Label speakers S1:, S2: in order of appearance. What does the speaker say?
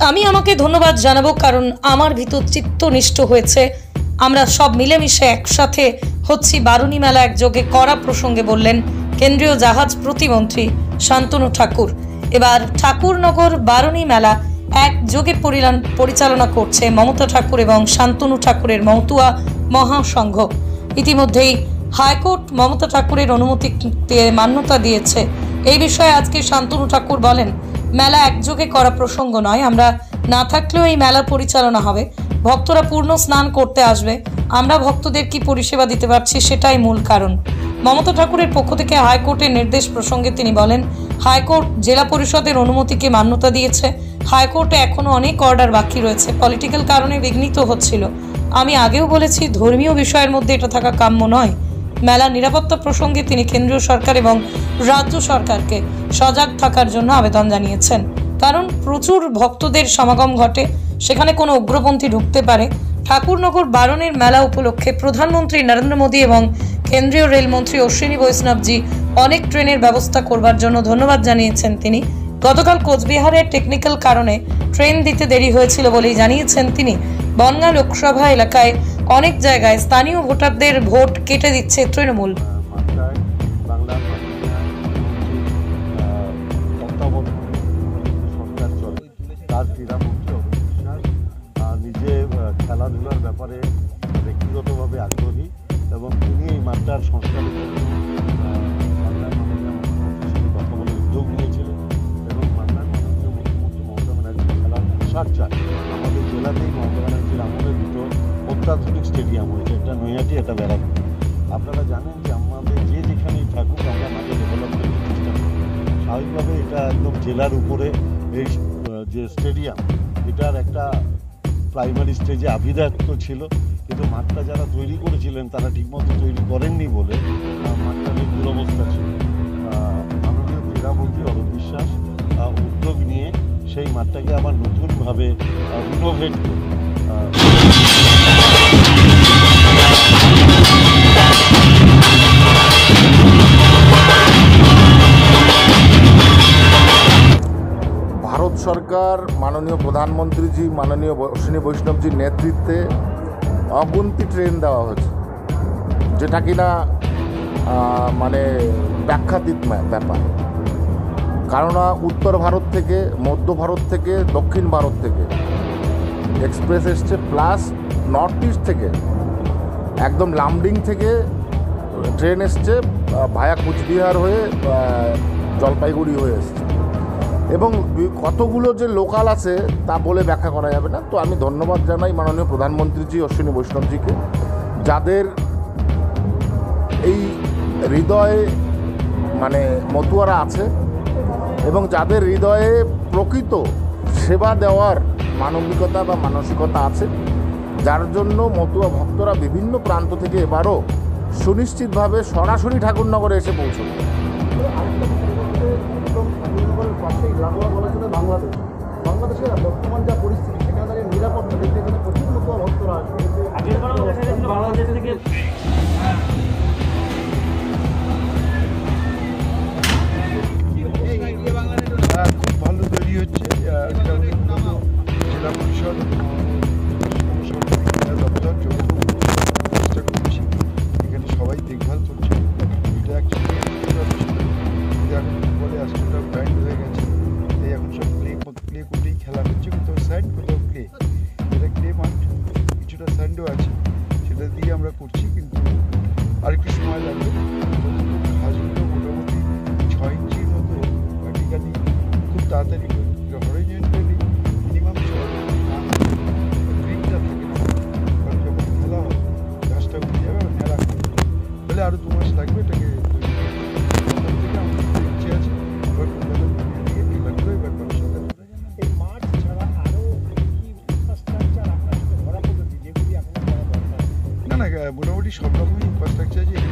S1: আমি আমাকে ধন্যবাদ জানাবো, কারণ আমার ভিতর চিত্তনিষ্ঠ হয়েছে। আমরা সব মিলেমিশে একসাথে হচ্ছি। বারুণী মেলা একযোগে করা প্রসঙ্গে বললেন কেন্দ্রীয় জাহাজ প্রতিমন্ত্রী শান্তনু ঠাকুর। এবার ঠাকুরনগর বারুণী মেলা একযোগে পরিচালনা করছে মমতা ঠাকুর এবং শান্তনু ঠাকুরের মতুয়া মহাসংঘ। ইতিমধ্যেই হাইকোর্ট মমতা ঠাকুরের অনুমতিতে মান্যতা দিয়েছে। এই বিষয়ে আজকে শান্তনু ঠাকুর বলেন, মেলা একযোগে করা প্রসঙ্গ নয়, আমরা না থাকলেও এই মেলা পরিচালনা হবে। ভক্তরা পূর্ণ স্নান করতে আসবে। আমরা ভক্তদের কি পরিষেবা দিতে পারছি সেটাই মূল কারণ। মমতা ঠাকুরের পক্ষ থেকে হাইকোর্টের নির্দেশ প্রসঙ্গে তিনি বলেন, হাইকোর্ট জেলা পরিষদের অনুমতিকে মান্যতা দিয়েছে। হাইকোর্টে এখনো অনেক অর্ডার বাকি রয়েছে, পলিটিক্যাল কারণে বিঘ্নিত হচ্ছিল। আমি আগেও বলেছি, ধর্মীয় বিষয়ের মধ্যে এটা থাকা কাম্য নয়। মেলা নিরাপত্তা প্রসঙ্গে তিনি কেন্দ্রীয় সরকার এবং রাজ্য সরকারকে সজাগ থাকার জন্য আবেদন জানিয়েছেন, কারণ প্রচুর ভক্তদের সমাগম ঘটে, সেখানে কোনো উগ্রপন্থী ঢুকতে পারে। ঠাকুরনগর বারুণীর মেলা উপলক্ষে প্রধানমন্ত্রী নরেন্দ্র মোদী এবং কেন্দ্রীয় রেলমন্ত্রী অশ্বিনী বৈষ্ণবজি অনেক ট্রেনের ব্যবস্থা করবার জন্য ধন্যবাদ জানিয়েছেন তিনি। গতকাল কোচবিহারের টেকনিক্যাল কারণে ট্রেন দিতে দেরি হয়েছিল বলেই জানিয়েছেন তিনি। বনগাঁ লোকসভা এলাকায় অনেক জায়গায় স্থানীয় ভোটারদের ভোট কেটে দিচ্ছে তৃণমূল।
S2: নিজে খেলাধুলার ব্যাপারে ব্যক্তিগতভাবে আগ্রহী এবং তিনি এই মাঠটার সংস্কারের জন্য বাংলার মাননীয় মুখ্যমন্ত্রীর সাথে কথা বলে উদ্যোগ নিয়েছিলেন এবং বাংলার মাননীয় মুখ্যমন্ত্রী মমতা ব্যানার্জি খেলার পোশাক চায়। আমাদের জেলাতেই মমতা ব্যানার্জির আমলে দুটো অত্যাধুনিক স্টেডিয়াম হয়েছে, একটা নৈহাটি, একটা ব্যারাকপুর। আপনারা জানেন যে আমাদের যে যেখানেই থাকুক আমরা মাঠে ডেভেলপমেন্টের চেষ্টা করি। স্বাভাবিকভাবে এটা একদম জেলার উপরে এই যে স্টেডিয়াম, এটার একটা প্রাইমারি স্টেজে আভিজাত্য ছিল, কিন্তু মাঠটা যারা তৈরি করেছিলেন তারা ঠিকমতো তৈরি করেননি বলে মাঠটার এই দুরবস্থা ছিল। মাননীয় ক্রীড়ামন্ত্রী অরূপ বিশ্বাস উদ্যোগ নিয়ে সেই মাঠটাকে আবার নতুনভাবে রিনোভেট করে
S3: ভারত সরকার মাননীয় প্রধানমন্ত্রীজি মাননীয় অশ্বিনী বৈষ্ণবজির নেতৃত্বে অগুন্তি ট্রেন দেওয়া হয়েছে, যেটা কিনা মানে ব্যাখ্যাতীত ব্যাপার। কেননা উত্তর ভারত থেকে, মধ্য ভারত থেকে, দক্ষিণ ভারত থেকে এক্সপ্রেস এসছে, প্লাস নর্থ ইস্ট থেকে একদম লামডিং থেকে ট্রেন এসছে ভায়া কুচবিহার হয়ে জলপাইগুড়ি হয়ে এসছে, এবং কতগুলো যে লোকাল আছে তা বলে ব্যাখ্যা করা যাবে না। তো আমি ধন্যবাদ জানাই মাননীয় প্রধানমন্ত্রীজি অশ্বিনী বৈষ্ণবজিকে, যাদের এই হৃদয়ে মানে মতুয়ারা আছে এবং যাদের হৃদয়ে প্রকৃত সেবা দেওয়ার মানবিকতা বা মানসিকতা আছে, যার জন্য মতুয়া ভক্তরা বিভিন্ন প্রান্ত থেকে এবারও সুনিশ্চিতভাবে সরাসরি ঠাকুরনগরে এসে পৌঁছবে।
S4: বাংলাদেশের বর্তমান যা পরিস্থিতি, সেখানে তাদের নিরাপত্তা দেখতে গেলে প্রচুর মতো ভক্তরা আসবে। বাংলাদেশ থেকে
S2: খুব ভালো তৈরি হচ্ছে। জেলা পরিষদ দপ্তর চেষ্টা করছি, এখানে সবাই দেখভাল করছে। এটা এখন বলে আসছে ব্যান্ড হয়ে গেছে, তাই এখন সব প্লে করেই খেলা হচ্ছে, কোথাও স্যান্ড কোথাও ক্লে। এটা ক্লে মাঠ, কিছুটা স্যান্ডও আছে, সেটা দিয়ে আমরা করছি, কিন্তু আরেকটু সময় লাগবে। ঘাসগুলো মোটামুটি 6 ইঞ্চির মতো ভার্টিক্যালি খুব তাড়াতাড়ি হরিজন্টালি মিনিমাম 6 গ্রিনটা থাকে না, কারণ যখন খেলা হয় ঘাসটা উঠে যাবে আর মেলা তাহলে আরও 2 মাস লাগবে এটাকে তৈরি তখন থেকে আমাদের ইচ্ছে আছে। এবার দিকে খেলাগুলো এবার ভবিষ্যতে
S4: এই মাঠ ছাড়া আরও কি ইনফ্রাস্ট্রাকচার আপনার সাথে ধরা পদ্ধতি যেগুলি এখন করা দরকার?
S2: না মোটামুটি সব রকমই ইনফ্রাস্ট্রাকচার আছে।